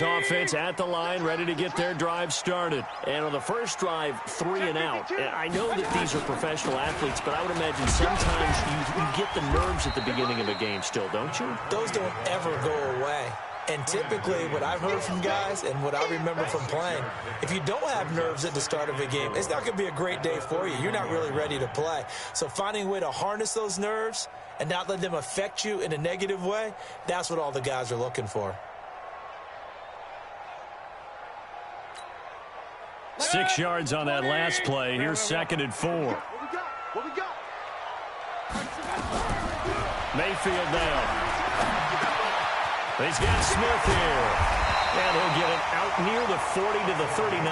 Offense at the line, ready to get their drive started. And on the first drive, 3 and out. I know that these are professional athletes, but I would imagine sometimes you get the nerves at the beginning of a game still, don't you? Those don't ever go away. And typically, what I've heard from guys and what I remember from playing, if you don't have nerves at the start of a game, it's not going to be a great day for you. You're not really ready to play. So finding a way to harness those nerves and not let them affect you in a negative way, that's what all the guys are looking for. 6 yards on that last play. Here's 2nd and 4. What we got? Mayfield now. He's got Smith here. And he'll get it out near the 40 to the 39.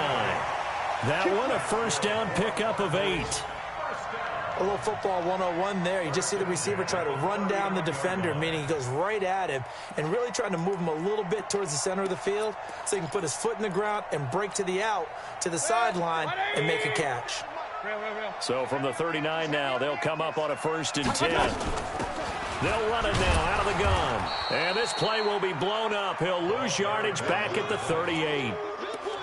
That one a first down pickup of 8. A little football 101 there. You just see the receiver try to run down the defender, meaning he goes right at him and really trying to move him a little bit towards the center of the field so he can put his foot in the ground and break to the out, to the sideline, and make a catch. So from the 39 now, they'll come up on a 1st and 10. They'll run it now out of the gun. And this play will be blown up. He'll lose yardage back at the 38.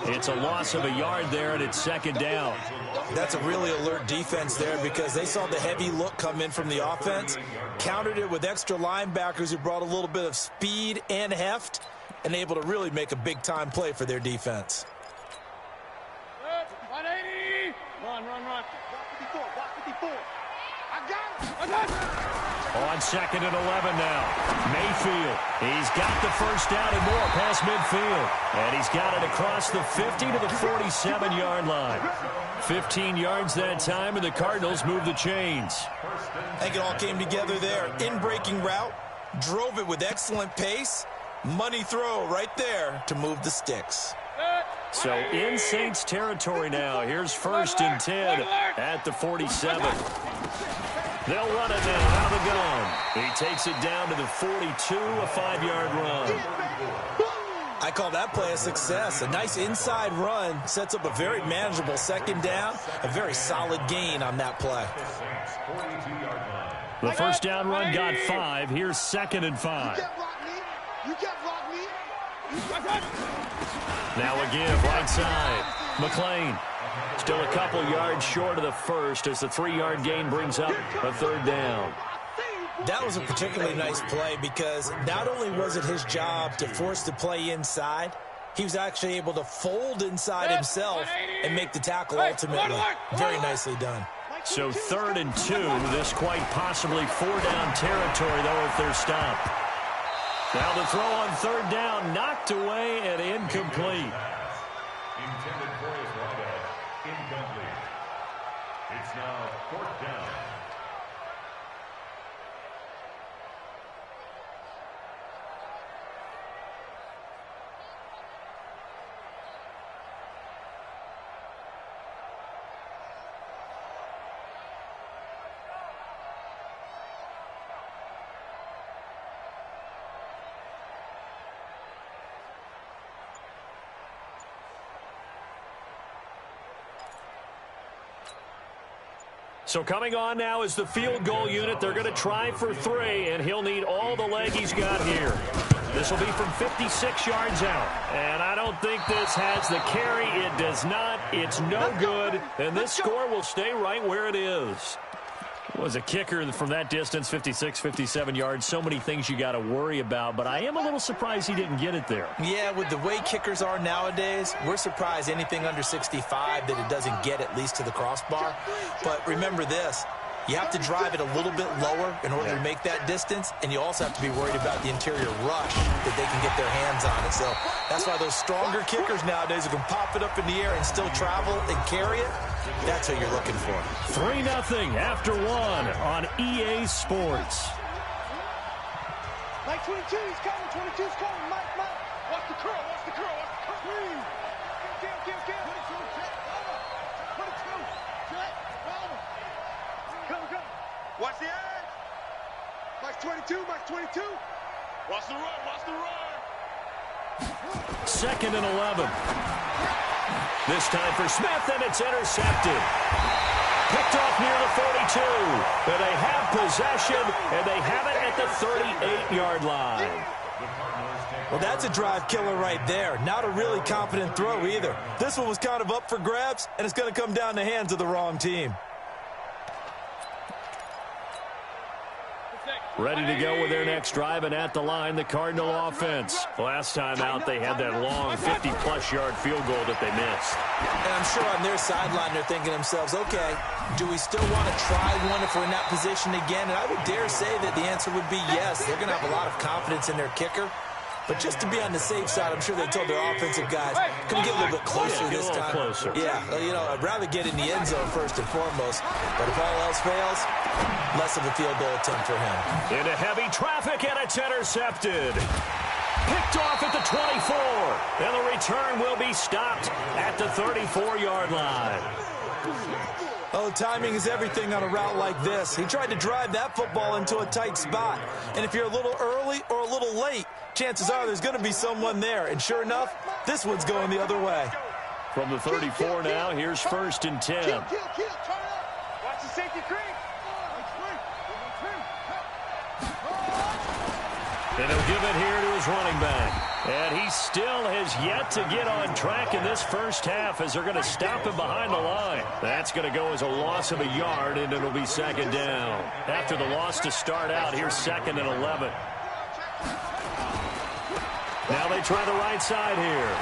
It's a loss of a yard there, and it's 2nd down. That's a really alert defense there because they saw the heavy look come in from the offense, countered it with extra linebackers who brought a little bit of speed and heft, and able to really make a big-time play for their defense. 180. Run. Block 54. I got it. On 2nd and 11 now. Mayfield. He's got the first down and more past midfield. And he's got it across the 50 to the 47-yard line. 15 yards that time, and the Cardinals move the chains. I think it all came together there. In-breaking route. Drove it with excellent pace. Money throw right there to move the sticks. So in Saints territory now. Here's 1st and 10 at the 47. They'll run it now out of the gun. He takes it down to the 42, a 5-yard run. I call that play a success. A nice inside run sets up a very manageable 2nd down. A very solid gain on that play. The first down run got 5. Here's 2nd and 5. You can't block me. Now a give right side. McLean. Still a couple yards short of the first as the 3-yard gain brings up a 3rd down. That was a particularly nice play because not only was it his job to force the play inside, he was actually able to fold inside himself and make the tackle ultimately. Very nicely done. So 3rd and 2, this quite possibly 4-down territory, though, if they're stopped. Now the throw on 3rd down, knocked away and incomplete. Intended for his wideout, incomplete. It's now 4th down. So coming on now is the field goal unit. They're going to try for 3, and he'll need all the leg he's got here. This will be from 56 yards out. And I don't think this has the carry. It does not. It's no good. And this score will stay right where it is. Was a kicker from that distance, 56, 57 yards. So many things you got to worry about, but I am a little surprised he didn't get it there. Yeah, with the way kickers are nowadays, we're surprised anything under 65 that it doesn't get at least to the crossbar. But remember this, you have to drive it a little bit lower in order to make that distance, and you also have to be worried about the interior rush that they can get their hands on it. So that's why those stronger kickers nowadays who can pop it up in the air and still travel and carry it, that's what you're looking for. 3-0 after 1 on EA Sports. Mike 22, he's coming. 22's coming. Mike. Watch the curl. Okay. 22. Check. Come. Watch the edge. Mike 22. Watch the run. 2nd and 11. This time for Smith, and it's intercepted. Picked off near the 42. But they have possession, and they have it at the 38-yard line. Well, that's a drive killer right there. Not a really confident throw either. This one was kind of up for grabs, and it's going to come down the hands of the wrong team. Ready to go with their next drive, and at the line, the Cardinal offense. Last time out, they had that long 50-plus yard field goal that they missed. And I'm sure on their sideline, they're thinking to themselves, okay, do we still want to try one if we're in that position again? And I would dare say that the answer would be yes. They're going to have a lot of confidence in their kicker. But just to be on the safe side, I'm sure they told their offensive guys, come get a little bit closer this time. Closer. Yeah, you know, I'd rather get in the end zone first and foremost. But if all else fails, less of a field goal attempt for him. Into heavy traffic, and it's intercepted. Picked off at the 24. And the return will be stopped at the 34-yard line. Oh, timing is everything on a route like this. He tried to drive that football into a tight spot. And if you're a little early or a little late, chances are there's going to be someone there. And sure enough, this one's going the other way. From the 34 now, here's 1st and 10. Watch the safety creek. And he'll give it here to his running back. And he still has yet to get on track in this first half as they're going to stop him behind the line. That's going to go as a loss of a yard, and it'll be 2nd down. After the loss to start out, here's 2nd and 11. Now they try the right side here.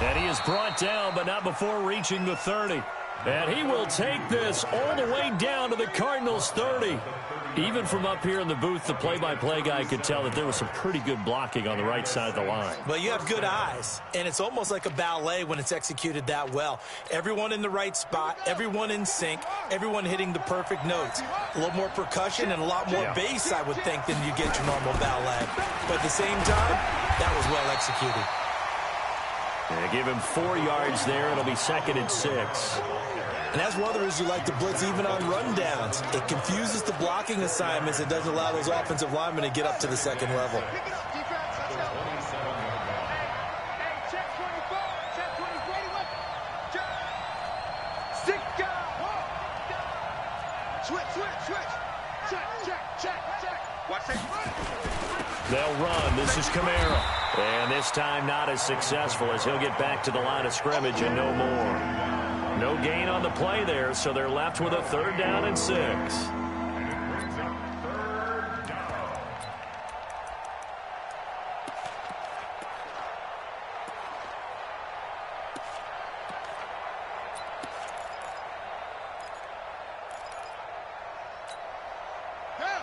And he is brought down, but not before reaching the 30. And he will take this all the way down to the Cardinals' 30. Even from up here in the booth, the play-by-play guy could tell that there was some pretty good blocking on the right side of the line. Well, you have good eyes, and it's almost like a ballet when it's executed that well. Everyone in the right spot, everyone in sync, everyone hitting the perfect notes. A little more percussion and a lot more bass, I would think, than you get your normal ballet. But at the same time, that was well executed. And give him 4 yards there. It'll be 2nd and 6. And that's one of the reasons you like to blitz even on rundowns. It confuses the blocking assignments. It doesn't allow those offensive linemen to get up to the second level. They'll run. This is Camara. And this time not as successful as he'll get back to the line of scrimmage and no more. No gain on the play there, so they're left with a 3rd down and 6.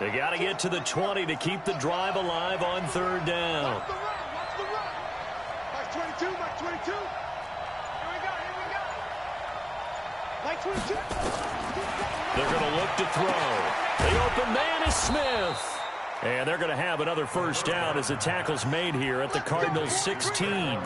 They got to get to the 20 to keep the drive alive on 3rd down. Watch the run. Mike 22, Mike 22. Here we go. Mike 22. They're going to look to throw. The open man is Smith. And they're going to have another 1st down as the tackle's made here at the Cardinals' 16. An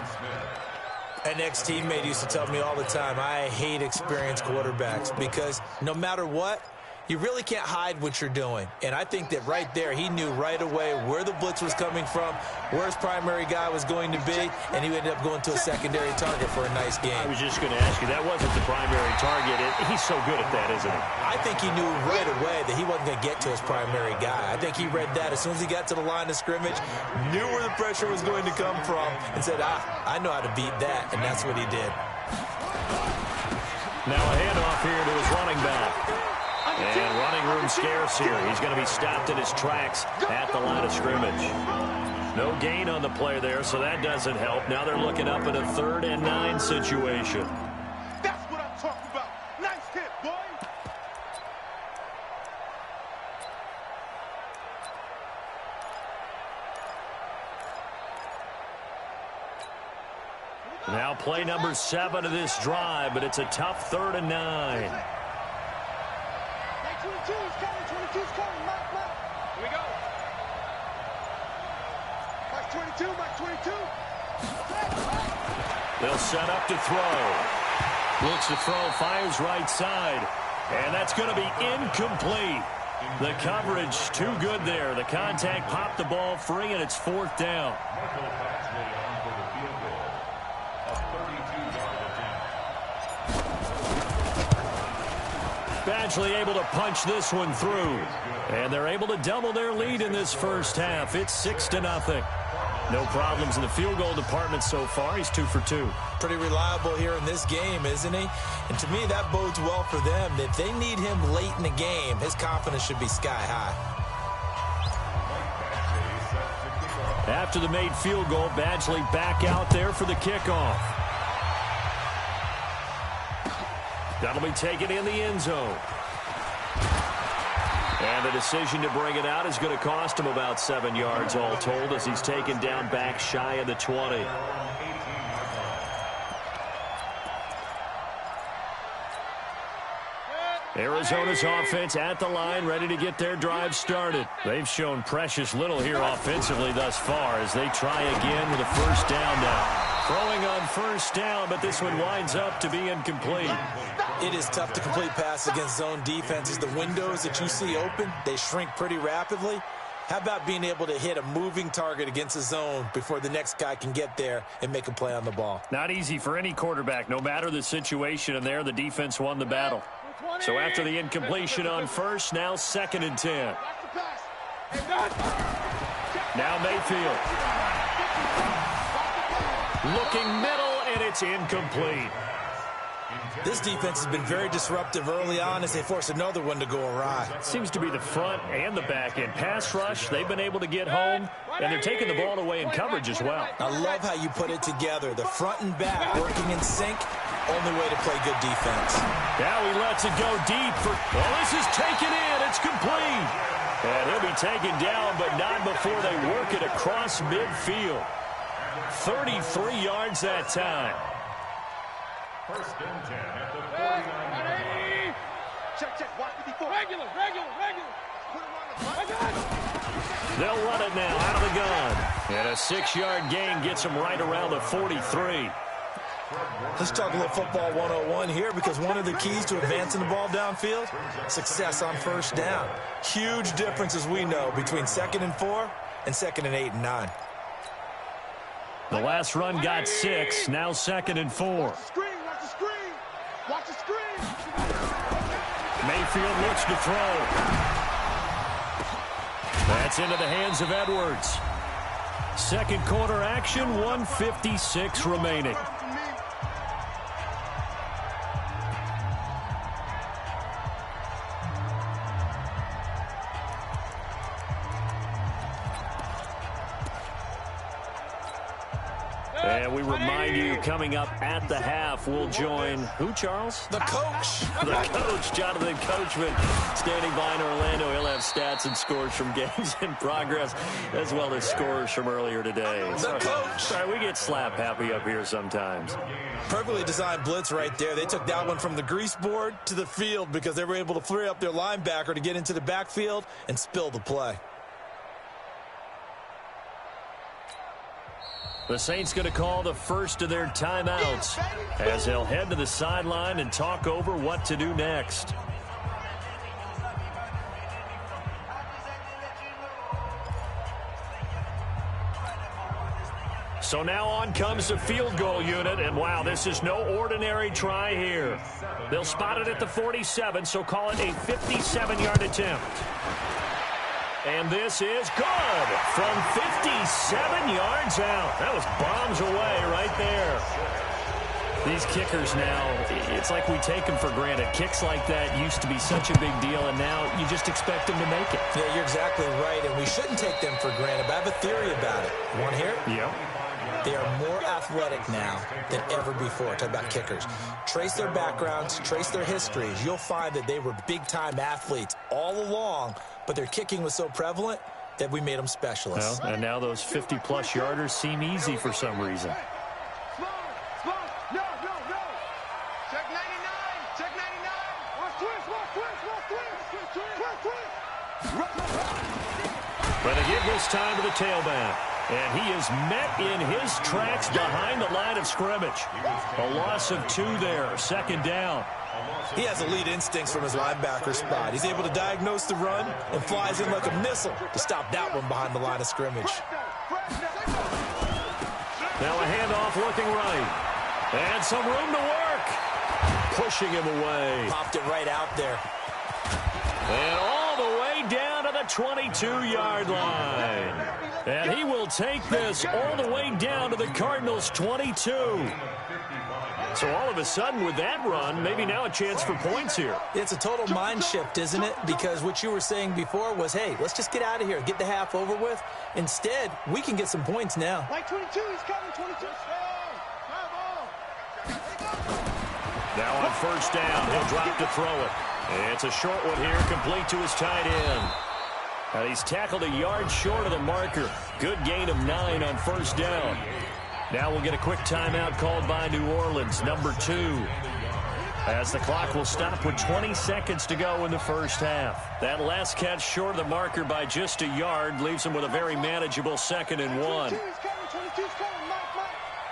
ex-teammate used to tell me all the time, I hate experienced quarterbacks because no matter what, you really can't hide what you're doing. And I think that right there, he knew right away where the blitz was coming from, where his primary guy was going to be, and he ended up going to a secondary target for a nice game. I was just going to ask you, that wasn't the primary target. He's so good at that, isn't he? I think he knew right away that he wasn't going to get to his primary guy. I think he read that as soon as he got to the line of scrimmage, knew where the pressure was going to come from, and said, I know how to beat that, and that's what he did. Now a handoff here to his running back. And running room scarce here. He's going to be stopped in his tracks at the line of scrimmage. No gain on the play there, so that doesn't help. Now they're looking up at a 3rd and 9 situation. That's what I'm talking about. Nice hit, boy. Now play number 7 of this drive, but it's a tough 3rd and 9. 22's coming, 22's coming, Mike. Here we go. Mike 22, Mike 22. They'll set up to throw. Looks to throw, fires right side. And that's going to be incomplete. The coverage too good there. The contact popped the ball free, and it's 4th down. Badgley able to punch this one through. And they're able to double their lead in this first half. It's 6-0. No problems in the field goal department so far. He's 2 for 2. Pretty reliable here in this game, isn't he? And to me, that bodes well for them. If they need him late in the game, his confidence should be sky high. After the made field goal, Badgley back out there for the kickoff. That'll be taken in the end zone. And the decision to bring it out is going to cost him about 7 yards all told as he's taken down back shy of the 20. Arizona's offense at the line, ready to get their drive started. They've shown precious little here offensively thus far as they try again with a first down now. Throwing on first down, but this one winds up to be incomplete. It is tough to complete pass against zone defenses. The windows that you see open, they shrink pretty rapidly. How about being able to hit a moving target against a zone before the next guy can get there and make a play on the ball? Not easy for any quarterback, no matter the situation, and there the defense won the battle. So after the incompletion on first, now 2nd and 10. Now Mayfield. Looking middle, and it's incomplete. This defense has been very disruptive early on as they force another one to go awry. Seems to be the front and the back end. Pass rush, they've been able to get home, and they're taking the ball away in coverage as well. I love how you put it together. The front and back working in sync, only way to play good defense. Now he lets it go deep. Well, this is taken in. It's complete. And he'll be taken down, but not before they work it across midfield. 33 yards that time. First and 10 at the 49. Check. Watch 54. Regular. Put him on the front. They'll run it now out of the gun. And a 6-yard gain gets them right around the 43. Let's talk a little football 101 here, because one of the keys to advancing the ball downfield, success on first down. Huge difference, as we know, between 2nd and 4 and 2nd and 8 and 9. The last run got 6, now 2nd and 4. Watch the screen. Mayfield looks to throw. That's into the hands of Edwards. Second quarter action, 1:56 remaining. And we remind you, coming up at the half, we'll join who, Charles? The coach. The coach, Jonathan Coachman, standing by in Orlando. He'll have stats and scores from games in progress, as well as scores from earlier today. The coach. Sorry, we get slap happy up here sometimes. Perfectly designed blitz right there. They took that one from the grease board to the field because they were able to free up their linebacker to get into the backfield and spill the play. The Saints going to call the first of their timeouts as they'll head to the sideline and talk over what to do next. So now on comes the field goal unit, and wow, this is no ordinary try here. They'll spot it at the 47, so call it a 57-yard attempt. And this is good from 57 yards out. That was bombs away right there. These kickers now, it's like we take them for granted. Kicks like that used to be such a big deal, and now you just expect them to make it. Yeah, you're exactly right, and we shouldn't take them for granted. But I have a theory about it. You want to hear it? Yeah. They are more athletic now than ever before. Talk about kickers. Trace their backgrounds, trace their histories. You'll find that they were big-time athletes all along, but their kicking was so prevalent that we made them specialists. Well, and now those 50-plus yarders seem easy for some reason. Small. No. Check 99. Watch twist. But they give this time to the tailback. And he is met in his tracks behind the line of scrimmage. A loss of 2 there, second down. He has elite instincts from his linebacker spot. He's able to diagnose the run and flies in like a missile to stop that one behind the line of scrimmage. Now a handoff looking right. And some room to work. Pushing him away. Popped it right out there. And all the way down to the 22-yard line. And he will take this all the way down to the Cardinals' 22. So all of a sudden with that run, maybe now a chance for points here. It's a total mind shift, isn't it? Because what you were saying before was, hey, let's just get out of here, get the half over with. Instead, we can get some points now. Like 22, he's coming, 22. Now on first down, he'll drop to throw it. It's a short one here, complete to his tight end. And he's tackled a yard short of the marker. Good gain of 9 on first down. Now we'll get a quick timeout called by New Orleans, number 2. As the clock will stop with 20 seconds to go in the first half. That last catch short of the marker by just a yard leaves him with a very manageable 2nd and 1. 22's coming, 22's coming. Mike.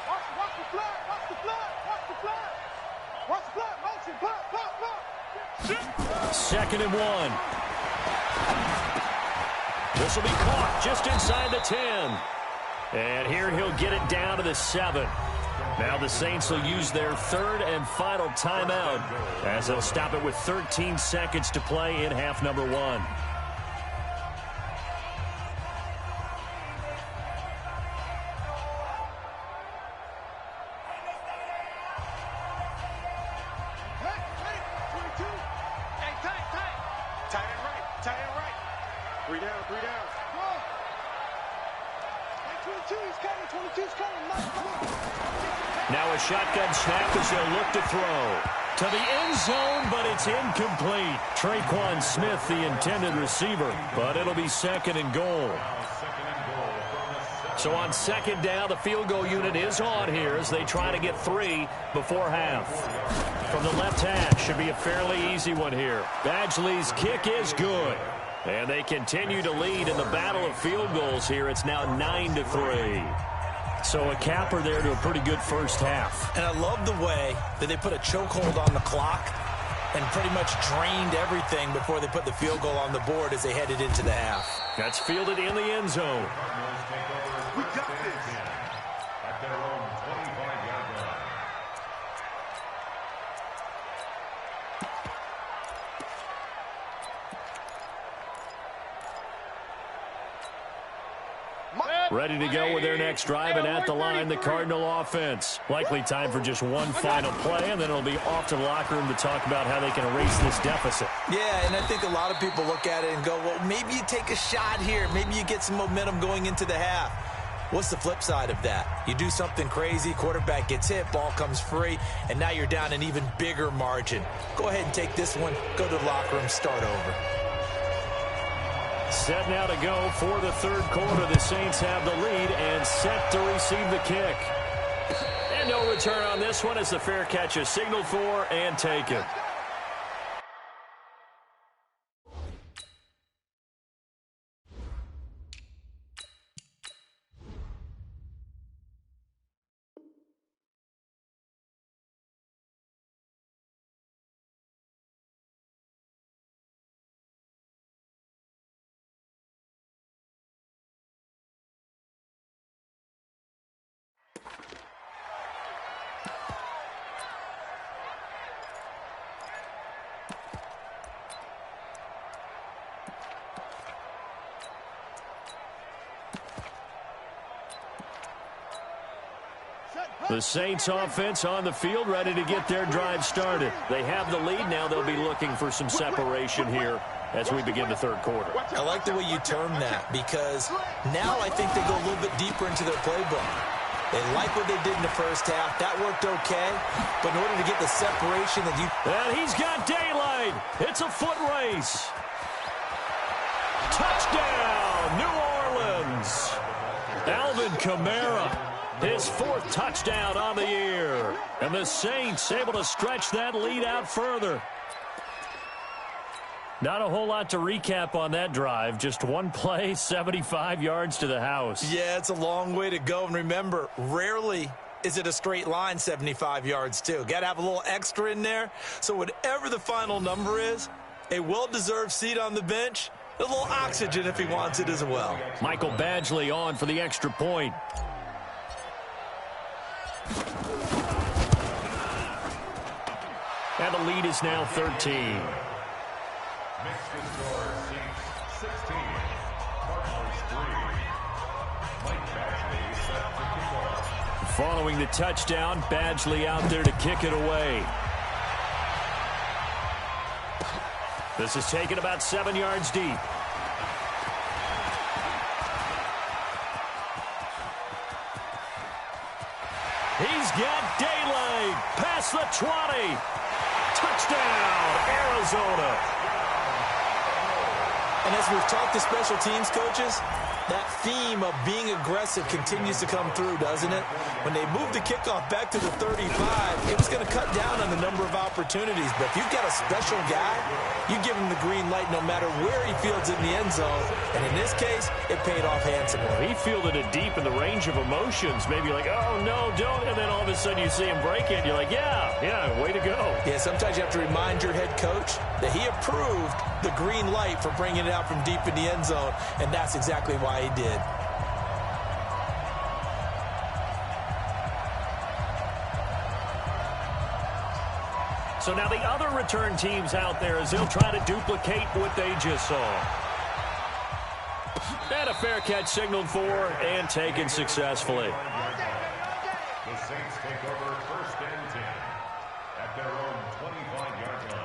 Watch the flag, watch the flag, watch the flag. Watch the flag, motion, block. 2nd and 1. This will be caught just inside the 10. And here he'll get it down to the 7. Now the Saints will use their 3rd and final timeout as they'll stop it with 13 seconds to play in half number 1. Now a shotgun snap as they'll look to throw. To the end zone, but it's incomplete. Traquan Smith, the intended receiver, but it'll be 2nd and goal. So on 2nd down, the field goal unit is on here as they try to get 3 before half. From the left hash, should be a fairly easy one here. Badgley's kick is good. And they continue to lead in the battle of field goals here. It's now 9-3. So a capper there to a pretty good first half. And I love the way that they put a chokehold on the clock and pretty much drained everything before they put the field goal on the board as they headed into the half. That's fielded in the end zone. We got this. At their own 25-yard line. Ready to go with their next drive, and at the line, the Cardinal offense. Likely time for just one final play, and then it'll be off to the locker room to talk about how they can erase this deficit. Yeah, and I think a lot of people look at it and go, well, maybe you take a shot here. Maybe you get some momentum going into the half. What's the flip side of that? You do something crazy, quarterback gets hit, ball comes free, and now you're down an even bigger margin. Go ahead and take this one, go to the locker room, start over. Set now to go for the 3rd quarter. The Saints have the lead and set to receive the kick. And no return on this one as the fair catch is signaled for and taken. The Saints offense on the field, ready to get their drive started. They have the lead. Now they'll be looking for some separation here as we begin the 3rd quarter. I like the way you term that because now I think they go a little bit deeper into their playbook. They like what they did in the first half. That worked okay. But in order to get the separation that you... And he's got daylight. It's a foot race. Touchdown, New Orleans. Alvin Kamara, his 4th touchdown on the year. And the Saints able to stretch that lead out further. Not a whole lot to recap on that drive. Just one play, 75 yards to the house. Yeah, it's a long way to go. And remember, rarely is it a straight line 75 yards, too. Got to have a little extra in there. So whatever the final number is, a well-deserved seat on the bench, a little oxygen if he wants it as well. Michael Badgley on for the extra point. And the lead is now 13. Makes the score Saints 16, Cardinals 3. Mike Badgley set to kick off. Following the touchdown, Badgley out there to kick it away. This is taken about 7 yards deep. He's got daylight. Past the 20. Touchdown, Arizona. And as we've talked to special teams coaches, that theme of being aggressive continues to come through, doesn't it? When they moved the kickoff back to the 35, it was going to cut down on the number of opportunities. But if you've got a special guy, you give him the green light no matter where he fields in the end zone. And in this case, it paid off handsomely. He fielded it deep in the range of emotions. Maybe like, oh, no, don't. And then all of a sudden you see him break it. You're like, yeah, way to go. Yeah, sometimes you have to remind your head coach that he approved the green light for bringing it out from deep in the end zone. And that's exactly why he did. So now the other return teams out there as they'll try to duplicate what they just saw. And a fair catch signaled for and taken successfully. The Saints take over 1st and 10 at their own 25-yard line.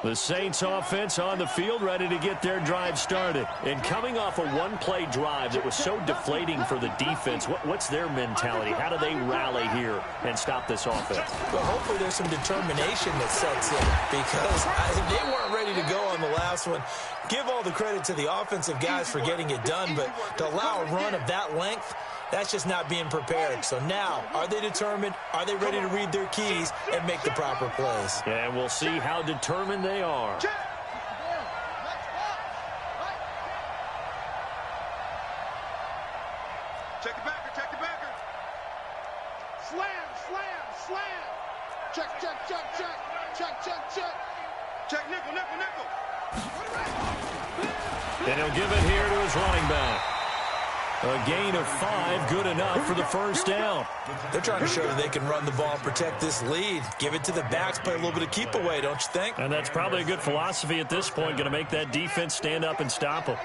The Saints offense on the field ready to get their drive started. And coming off a one-play drive that was so deflating for the defense, what's their mentality? How do they rally here and stop this offense? Well, hopefully there's some determination that sets in because they weren't ready to go on the last one. Give all the credit to the offensive guys for getting it done, but to allow a run of that length, that's just not being prepared. So now, are they determined? Are they ready to read their keys and make the proper plays? And we'll see how determined they are. Check the backer, check the backer. Slam. Check. Check, nickel. And he'll give it here to his running back. A gain of 5, good enough for the first down. They're trying to show that they can run the ball and protect this lead. Give it to the backs, play a little bit of keep away, don't you think? And that's probably a good philosophy at this point, going to make that defense stand up and stop them.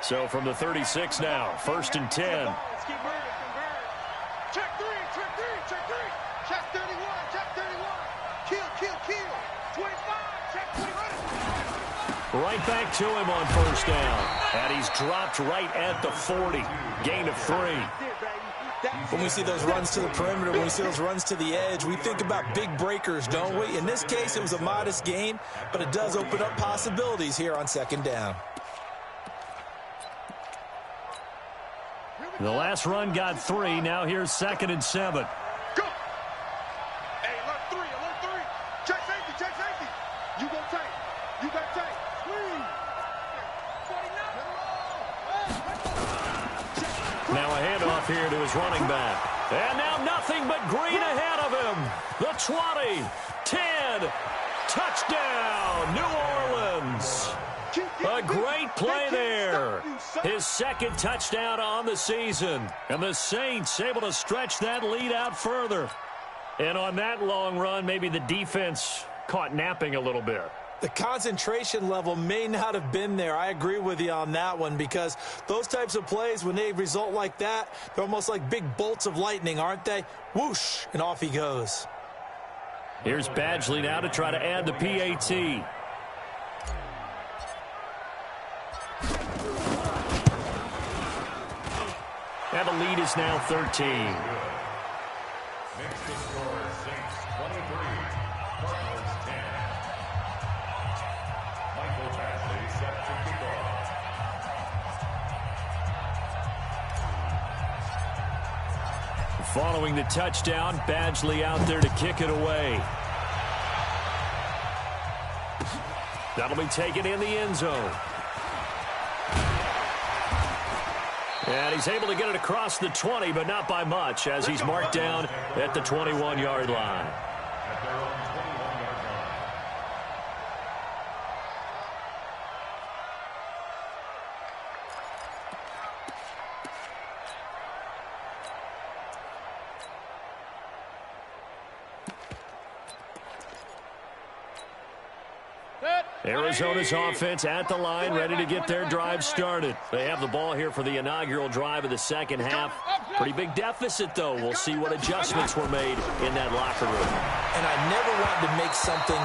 So from the 36 now, 1st and 10. Let's keep moving. Check three. Check 31. Kill. 25. Check 25. Right back to him on 1st down. And he's dropped right at the 40. Gain of 3. When we see those runs to the perimeter, when we see those runs to the edge, we think about big breakers, don't we? In this case, it was a modest gain, but it does open up possibilities here on 2nd down. The last run got 3. Now here's 2nd and 7. Go. Hey, alert three. Check safety. You got take. Now a handoff here to his running back. And now nothing but green ahead of him. The 20, 10, touchdown, New Orleans. A great play there. His 2nd touchdown on the season. And the Saints able to stretch that lead out further. And on that long run, maybe the defense caught napping a little bit. The concentration level may not have been there. I agree with you on that one because those types of plays, when they result like that, they're almost like big bolts of lightning, aren't they? Whoosh, and off he goes. Here's Badgley now to try to add the PAT. And the lead is now 13. Makes the score Saints 23, Cardinals 10. Michael Badgley set to kick off. Following the touchdown, Badgley out there to kick it away. That'll be taken in the end zone. And he's able to get it across the 20, but not by much, as he's marked down at the 21-yard line. At their own 21-yard line. Arizona's offense at the line, ready to get their drive started. They have the ball here for the inaugural drive of the second half. Pretty big deficit, though. We'll see what adjustments were made in that locker room. And I never wanted to make something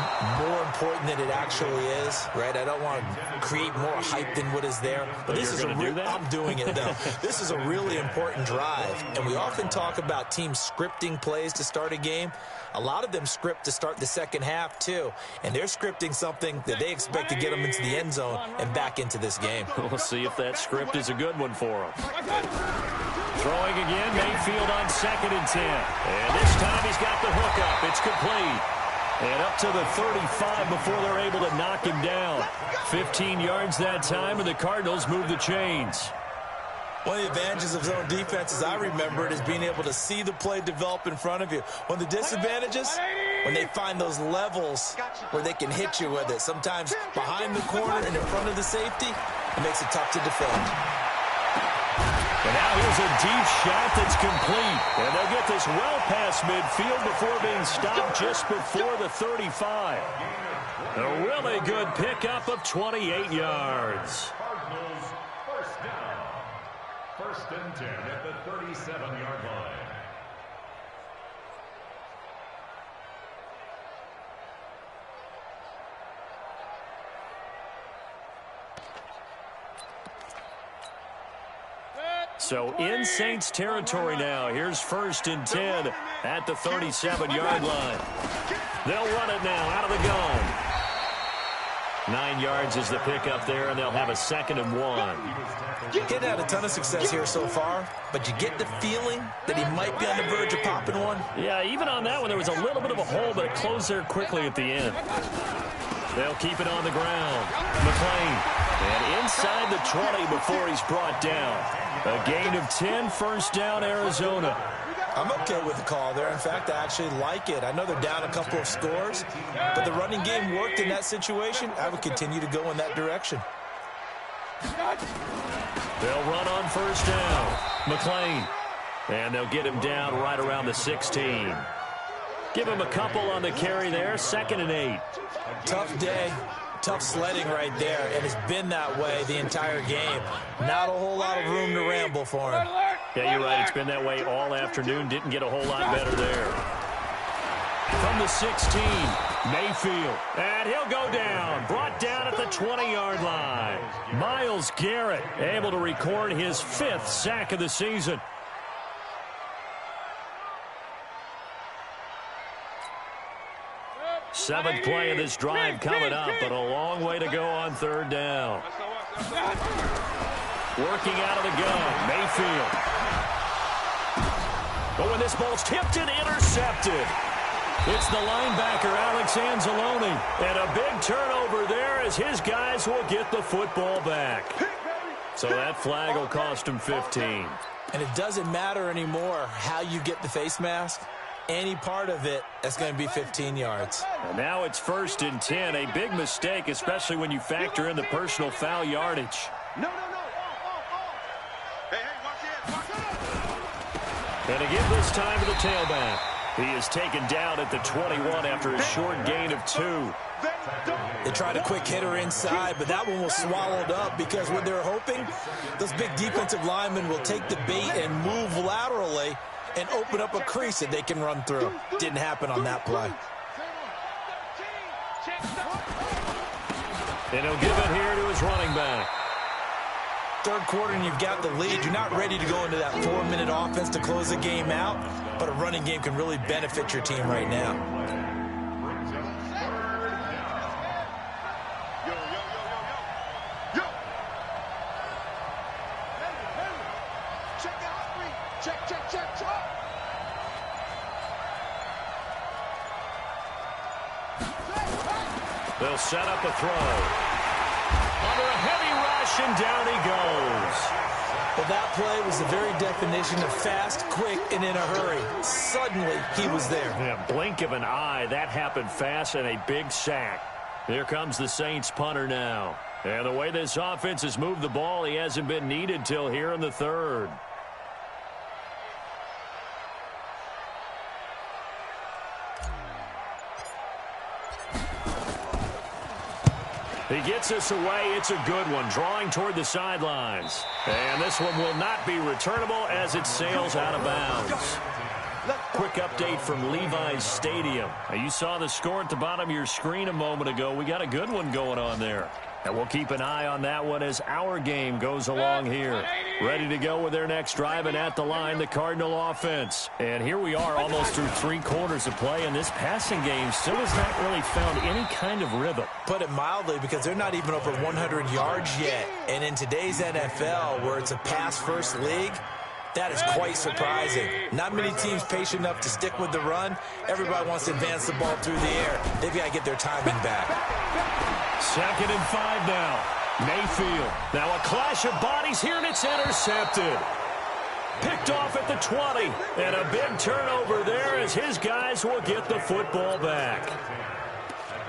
more important than it actually is, right? I don't want to create more hype than what is there. But this is I'm doing it, though. This is a really important drive. And we often talk about teams scripting plays to start a game. A lot of them script to start the second half, too. And they're scripting something that they expect to get them into the end zone and back into this game. We'll see if that script is a good one for them. Throwing again, Mayfield on 2nd and 10. And this time he's got the hook up. It's complete. And up to the 35 before they're able to knock him down. 15 yards that time, and the Cardinals move the chains. One of the advantages of zone defense, as I remember it, is being able to see the play develop in front of you. One of the disadvantages, when they find those levels where they can hit you with it. Sometimes behind the corner and in front of the safety, it makes it tough to defend. And now here's a deep shot that's complete. And they'll get this well past midfield before being stopped just before the 35. A really good pickup of 28 yards. Cardinals first down. 1st and 10 at the 37-yard line. So in Saints territory now. Here's 1st and 10 at the 37-yard line. They'll run it now out of the gun. 9 yards is the pickup there, and they'll have a 2nd and 1. Getting had a ton of success here so far, but you get the feeling that he might be on the verge of popping one. Yeah, even on that one, there was a little bit of a hole, but it closed there quickly at the end. They'll keep it on the ground. McLean, and inside the 20 before he's brought down. A gain of 10, 1st down, Arizona. I'm okay with the call there. In fact, I actually like it. I know they're down a couple of scores, but the running game worked in that situation. I would continue to go in that direction. They'll run on 1st down. McLean. And they'll get him down right around the 16. Give him a couple on the carry there. 2nd and 8. Tough day. Tough sledding right there, and it's been that way the entire game. Not a whole lot of room to ramble for him. Yeah, you're right. It's been that way all afternoon. Didn't get a whole lot better there. From the 16, Mayfield. And he'll go down. Brought down at the 20-yard line. Myles Garrett able to record his 5th sack of the season. Seventh play of this drive coming up, but a long way to go on 3rd down. Working out of the gun, Mayfield. But when this ball's tipped and intercepted, it's the linebacker, Alex Anzalone. And a big turnover there as his guys will get the football back. So that flag will cost him 15. And it doesn't matter anymore how you get the face mask. Any part of it, that's going to be 15 yards. And now it's 1st and 10. A big mistake, especially when you factor in the personal foul yardage. No. Hey, watch it. And again this time to the tailback. He is taken down at the 21 after a short gain of 2. They tried a quick hitter inside, but that one was swallowed up because what they're hoping, those big defensive linemen will take the bait and move laterally and open up a crease that they can run through. Didn't happen on that play. And he'll give it here to his running back. 3rd quarter and you've got the lead. You're not ready to go into that 4-minute offense to close the game out, but a running game can really benefit your team right now. They'll set up a throw. Under a heavy rush, and down he goes. Well, that play was the very definition of fast, quick, and in a hurry. Suddenly, he was there. Yeah, blink of an eye. That happened fast, and a big sack. Here comes the Saints punter now. And the way this offense has moved the ball, he hasn't been needed till here in the 3rd. He gets us away. It's a good one, drawing toward the sidelines. And this one will not be returnable as it sails out of bounds. Quick update from Levi's Stadium. Now, you saw the score at the bottom of your screen a moment ago. We got a good one going on there. And we'll keep an eye on that one as our game goes along here. Ready to go with their next drive, and at the line, the Cardinal offense. And here we are almost through 3 quarters of play, and this passing game still has not really found any kind of rhythm. Put it mildly, because they're not even over 100 yards yet. And in today's NFL, where it's a pass-first league, that is quite surprising. Not many teams patient enough to stick with the run. Everybody wants to advance the ball through the air. They've got to get their timing back. 2nd and 5 now. Mayfield. Now a clash of bodies here, and it's intercepted. Picked off at the 20. And a big turnover there as his guys will get the football back.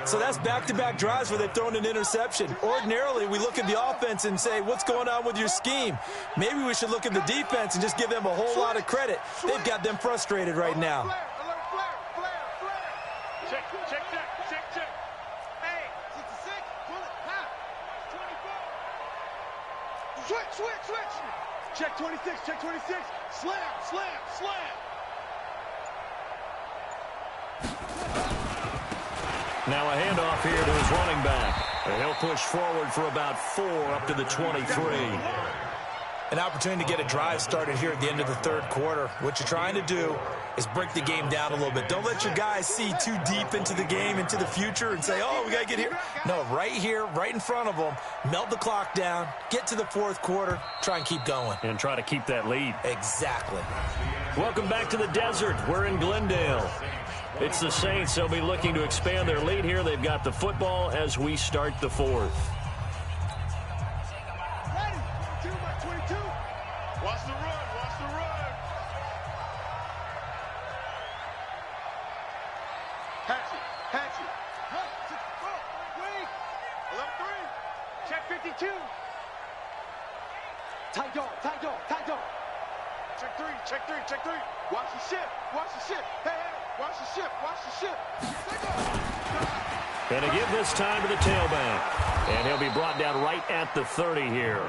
So that's back-to-back drives where they've thrown an interception. Ordinarily, we look at the offense and say, what's going on with your scheme? Maybe we should look at the defense and just give them a whole lot of credit. They've got them frustrated right now. Check. Hey, 66, pull it, half, 24. Switch. Check 26, slam. Now a handoff here to his running back. And he'll push forward for about 4 up to the 23. An opportunity to get a drive started here at the end of the 3rd quarter. What you're trying to do is break the game down a little bit. Don't let your guys see too deep into the game, into the future, and say, oh, we got to get here. No, right here, right in front of them, melt the clock down, get to the 4th quarter, try and keep going. And try to keep that lead. Exactly. Welcome back to the desert. We're in Glendale. It's the Saints. They'll be looking to expand their lead here. They've got the football as we start the 4th. Watch the run. Hatchet. Wait. 11-3. Check 52. Tight dog. Check 3. Watch the ship. Hey, watch the ship. And to give this time to the tailback. And he'll be brought down right at the 30 here.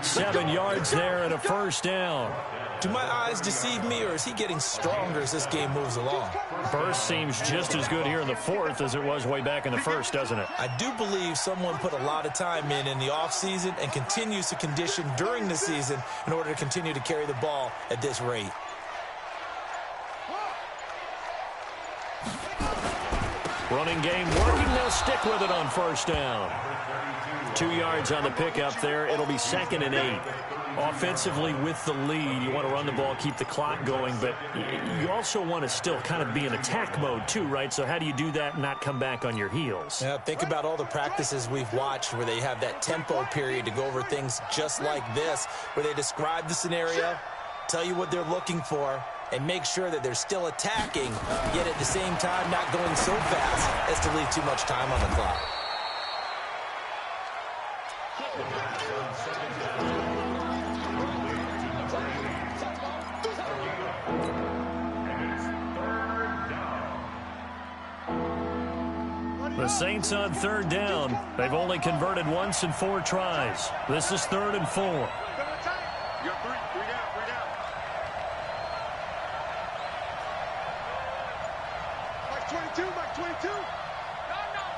7 yards there and a 1st down. Do my eyes deceive me, or is he getting stronger as this game moves along? Burst seems just as good here in the 4th as it was way back in the 1st, doesn't it? I do believe someone put a lot of time in the offseason and continues to condition during the season in order to continue to carry the ball at this rate. Running game working. They'll stick with it on 1st down. 2 yards on the pickup there. It'll be 2nd and 8. Offensively with the lead, you want to run the ball, keep the clock going, but you also want to still kind of be in attack mode too, right? So how do you do that and not come back on your heels? Yeah, think about all the practices we've watched where they have that tempo period to go over things just like this, where they describe the scenario, tell you what they're looking for, and make sure that they're still attacking, yet at the same time not going so fast as to leave too much time on the clock. The Saints on 3rd down. They've only converted once in 4 tries. This is 3rd and 4. You got 3 down. Mike 22. No,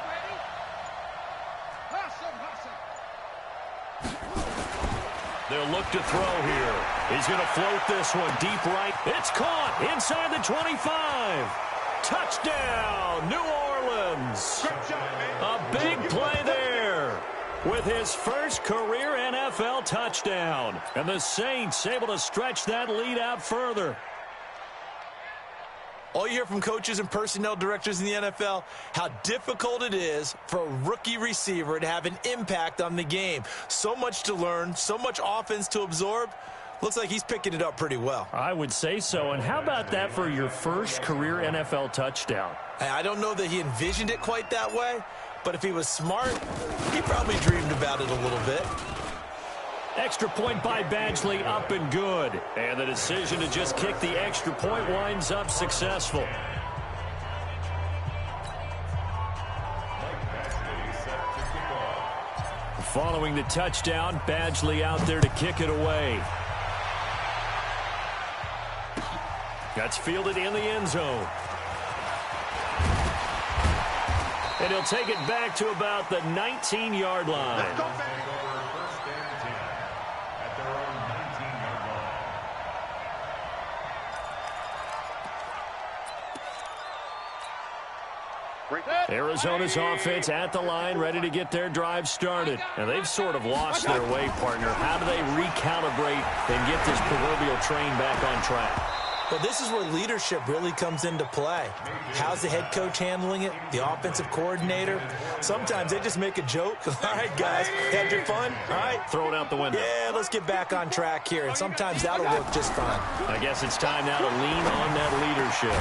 ready. They'll look to throw here. He's going to float this one deep right. It's caught inside the 25. Touchdown, New Orleans. A big play there with his first career NFL touchdown. And the Saints able to stretch that lead out further. All you hear from coaches and personnel directors in the NFL, how difficult it is for a rookie receiver to have an impact on the game. So much to learn, so much offense to absorb. Looks like he's picking it up pretty well. I would say so. And how about that for your first career NFL touchdown? I don't know that he envisioned it quite that way, but if he was smart, he probably dreamed about it a little bit. Extra point by Badgley, up and good. And the decision to just kick the extra point winds up successful. Following the touchdown, Badgley out there to kick it away. That's fielded in the end zone. And he'll take it back to about the 19-yard line. First and 10 at their own 19-yard line. Arizona's offense at the line, ready to get their drive started. And they've sort of lost their way, partner. How do they recalibrate and get this proverbial train back on track? Well, this is where leadership really comes into play. How's the head coach handling it? The offensive coordinator? Sometimes they just make a joke. All right, guys, had your fun? All right. Throw it out the window. Yeah, let's get back on track here. And sometimes that'll work just fine. I guess it's time now to lean on that leadership.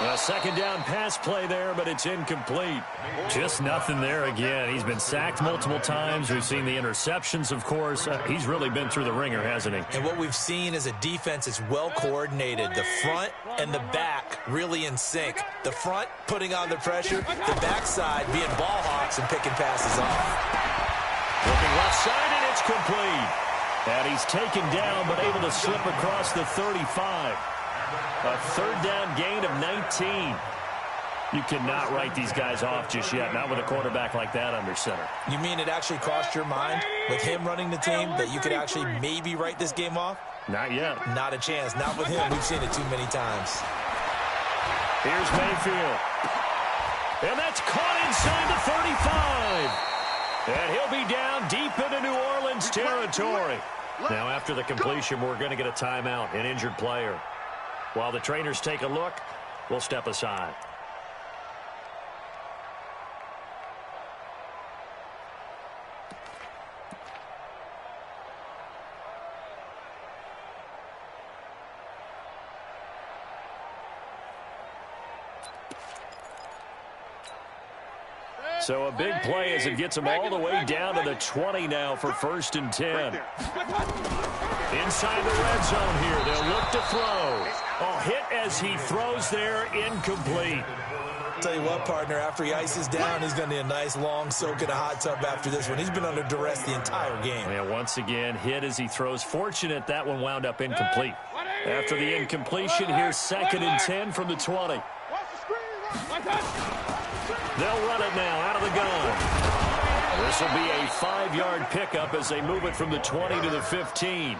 A second down pass play there, but it's incomplete. Just nothing there again. He's been sacked multiple times. We've seen the interceptions, of course. He's really been through the ringer, hasn't he? And what we've seen is a defense is well coordinated. The front and the back really in sync. The front putting on the pressure. The backside being ball hawks and picking passes off. Looking left side, and it's complete. And he's taken down, but able to slip across the 35. A third down gain of 19. You cannot write these guys off just yet, not with a quarterback like that under center. You mean it actually crossed your mind with him running the team that you could actually maybe write this game off? Not yet. Not a chance. Not with him. We've seen it too many times. Here's Mayfield. And that's caught inside the 35. And he'll be down deep into New Orleans territory. Now, after the completion, we're going to get a timeout, an injured player. While the trainers take a look, we'll step aside. So a big play as it gets them all the way down to the 20 now for 1st and 10. Inside the red zone here, they'll look to throw. A hit as he throws there, incomplete. Tell you what, partner, after he ices down, he's going to need a nice long soak in a hot tub after this one. He's been under duress the entire game. Yeah, once again, hit as he throws. Fortunate that one wound up incomplete. After the incompletion, here's 2nd and 10 from the 20. They'll run it now out of the gun. This will be a 5-yard pickup as they move it from the 20 to the 15.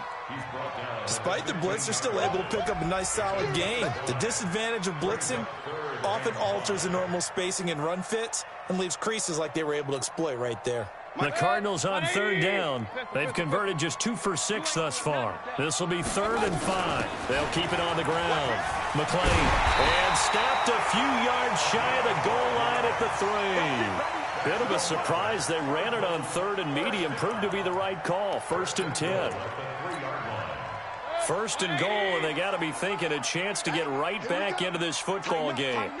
Despite the blitz, they're still able to pick up a nice solid gain. The disadvantage of blitzing often alters the normal spacing and run fits and leaves creases like they were able to exploit right there. The Cardinals on 3rd down. They've converted just 2 for 6 thus far. This will be 3rd and 5. They'll keep it on the ground. McClain, and snapped a few yards shy of the goal line at the 3. Bit of a surprise. They ran it on 3rd and medium. Proved to be the right call. 1st and 10. 1st and goal, and they got to be thinking a chance to get right back into this football game.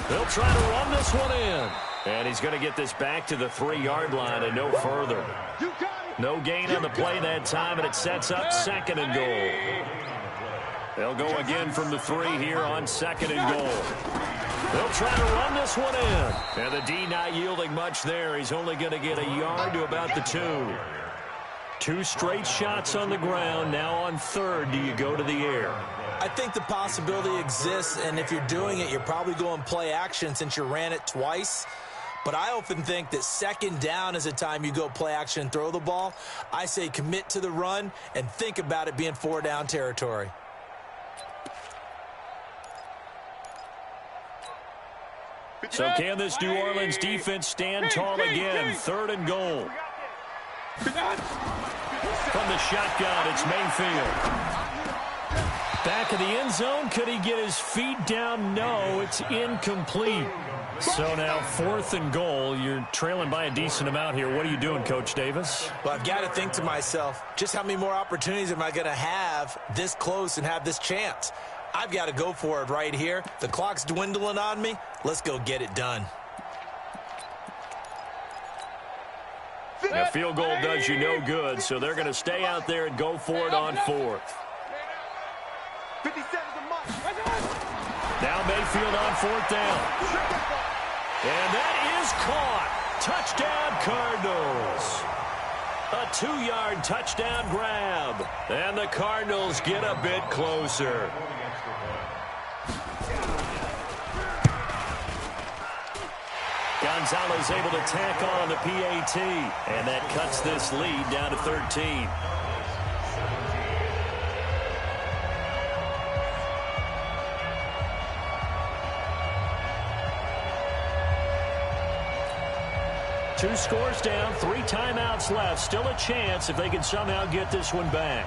They'll try to run this one in. And he's going to get this back to the 3-yard line and no further. No gain on the play that time, and it sets up 2nd and goal. They'll go again from the 3 here on 2nd and goal. They'll try to run this one in. And the D not yielding much there. He's only going to get a yard to about the 2. 2 straight shots on the ground. Now on 3rd, do you go to the air? I think the possibility exists, and if you're doing it, you're probably going play action since you ran it twice. But I often think that 2nd down is a time you go play action and throw the ball. I say commit to the run and think about it being 4-down territory. So can this New Orleans defense stand tall again? 3rd and goal. From the shotgun, it's Mayfield. Back of the end zone. Could he get his feet down? No, it's incomplete. So now 4th and goal. You're trailing by a decent amount here. What are you doing, Coach Davis? Well, I've got to think to myself, just how many more opportunities am I going to have this close and have this chance? I've got to go for it right here. The clock's dwindling on me. Let's go get it done. A field goal does you no good, so they're going to stay out there and go for it on 4th. Now Mayfield on 4th down. And that is caught. Touchdown, Cardinals. A 2-yard touchdown grab. And the Cardinals get a bit closer. Gonzalez able to tack on the PAT. And that cuts this lead down to 13. Two scores down, 3 timeouts left. Still a chance if they can somehow get this one back.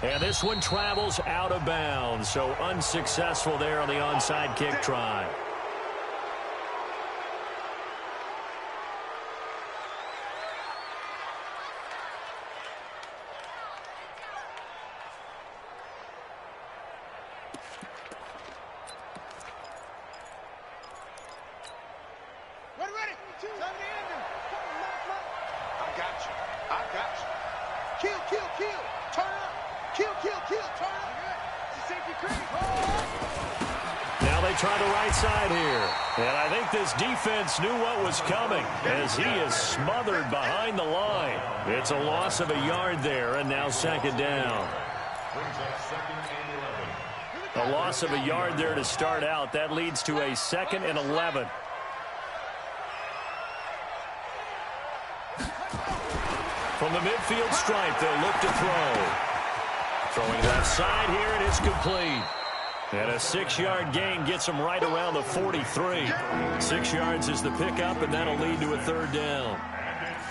And this one travels out of bounds, so unsuccessful there on the onside kick try. Try the right side here. And I think this defense knew what was coming as he is smothered behind the line. It's a loss of a yard there, and now second down. A loss of a yard there to start out. That leads to a 2nd and 11. From the midfield stripe, they'll look to throw. Throwing left side here, and it's complete. And a 6-yard gain gets him right around the 43. 6 yards is the pickup, and that'll lead to a 3rd down.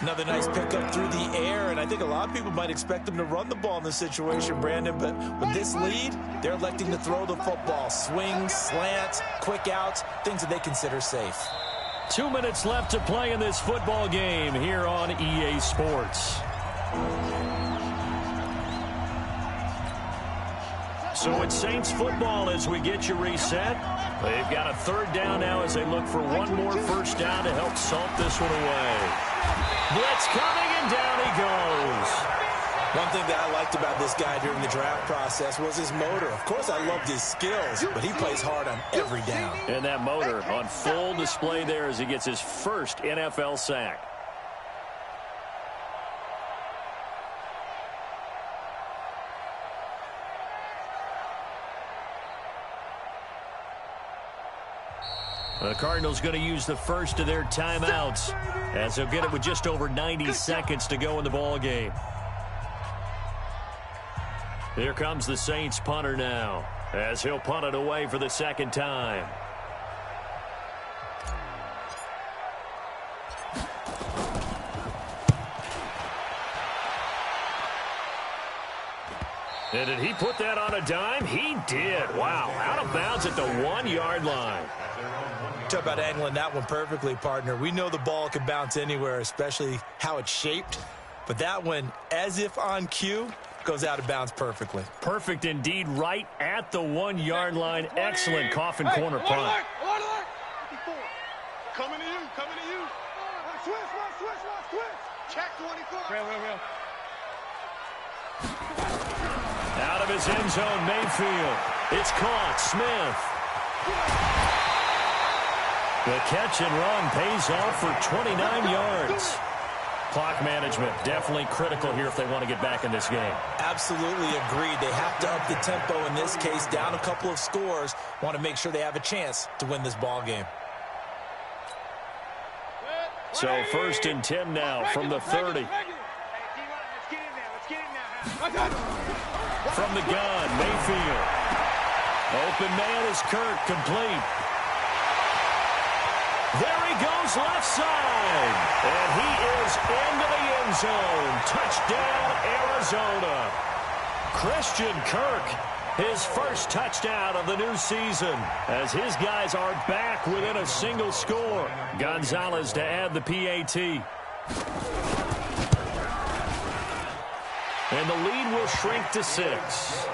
Another nice pickup through the air, and I think a lot of people might expect them to run the ball in this situation, Brandon, but with this lead, they're electing to throw the football. Swings, slants, quick outs, things that they consider safe. 2 minutes left to play in this football game here on EA Sports. So it's Saints football as we get you reset. They've got a 3rd down now as they look for one more first down to help salt this one away. Blitz coming, and down he goes. One thing that I liked about this guy during the draft process was his motor. Of course, I loved his skills, but he plays hard on every down. And that motor on full display there as he gets his first NFL sack. The Cardinals going to use the first of their timeouts as they'll get it with just over 90 seconds to go in the ball game. Here comes the Saints punter now as he'll punt it away for the 2nd time. And did he put that on a dime? He did. Wow, out of bounds at the 1-yard line. Talk about angling that one perfectly, partner. We know the ball can bounce anywhere, especially how it's shaped. But that one, as if on cue, goes out of bounds perfectly. Perfect indeed, right at the 1-yard line. Excellent coffin corner punt. Coming to you, coming to you. Switch. Check 24. Real. Out of his end zone, Mayfield. It's caught, Smith. The catch and run pays off for 29 yards. Clock management definitely critical here if they want to get back in this game. Absolutely agreed. They have to up the tempo in this case, down a couple of scores. Want to make sure they have a chance to win this ball game. So 1st and 10 now from the 30. From the gun, Mayfield. Open man is Kirk, complete. There he goes left side. And he is into the end zone. Touchdown, Arizona. Christian Kirk, his first touchdown of the new season, as his guys are back within a single score. Gonzalez to add the PAT. And the lead will shrink to 6.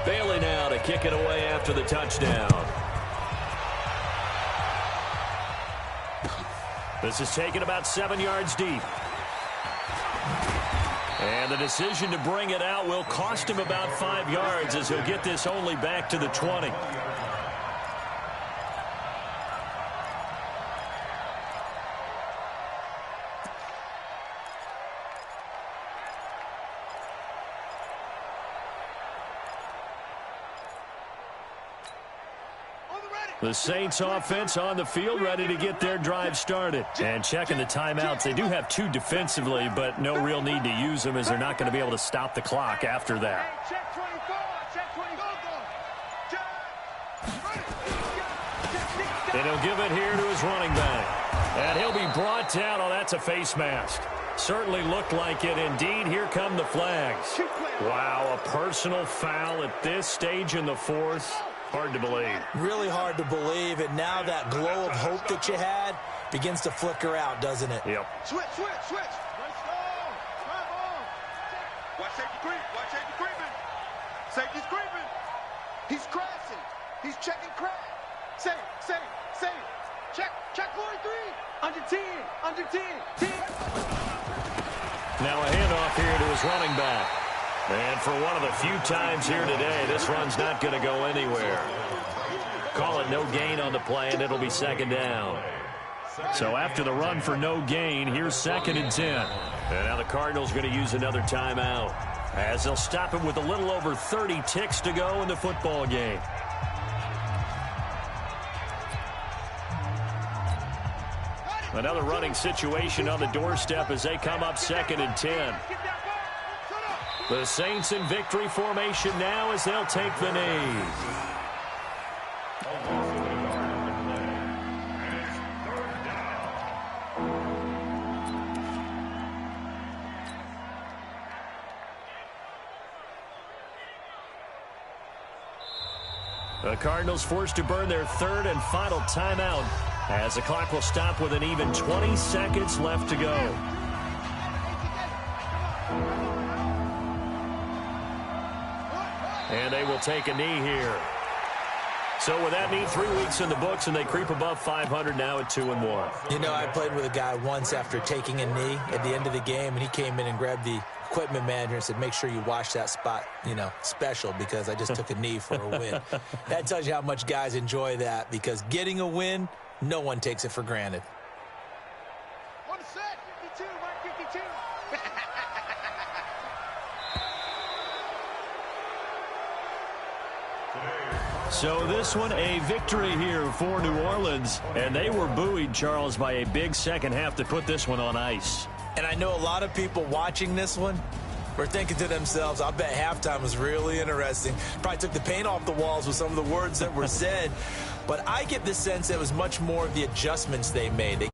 Bailey now to kick it away after the touchdown. This is taken about 7 yards deep. And the decision to bring it out will cost him about 5 yards as he'll get this only back to the 20. The Saints offense on the field, ready to get their drive started. And checking the timeouts, they do have 2 defensively, but no real need to use them as they're not going to be able to stop the clock after that. Check 24, check 24. And he'll give it here to his running back. And he'll be brought down. Oh, that's a face mask. Certainly looked like it. Indeed, here come the flags. Wow, a personal foul at this stage in the fourth. Hard to believe. Really hard to believe, and now that glow of hope that you had begins to flicker out, doesn't it? Yep. Switch. Let's go. Come on. Watch safety creep. Watch safety creeping. Safety's creeping. He's crashing. He's checking crash. Safe. Check 43. Under 10. 10. Now a handoff here to his running back. And for one of the few times here today, this run's not going to go anywhere. Call it no gain on the play, and it'll be second down. So after the run for no gain, here's 2nd and 10. And now the Cardinals going to use another timeout, as they'll stop it with a little over 30 ticks to go in the football game. Another running situation on the doorstep as they come up 2nd and 10. The Saints in victory formation now as they'll take the knee. The Cardinals forced to burn their 3rd and final timeout as the clock will stop with an even 20 seconds left to go. And they will take a knee here. So with that knee, 3 weeks in the books, and they creep above 500 now at 2-1. You know, I played with a guy once after taking a knee at the end of the game, and he came in and grabbed the equipment manager and said, make sure you wash that spot, special, because I just took a knee for a win. That tells you how much guys enjoy that, because getting a win, no one takes it for granted. On the set, 52, Mike 52. So this one, a victory here for New Orleans. And they were buoyed, Charles, by a big second half to put this one on ice. And I know a lot of people watching this one were thinking to themselves, I bet halftime was really interesting. Probably took the paint off the walls with some of the words that were said. But I get the sense it was much more of the adjustments they made.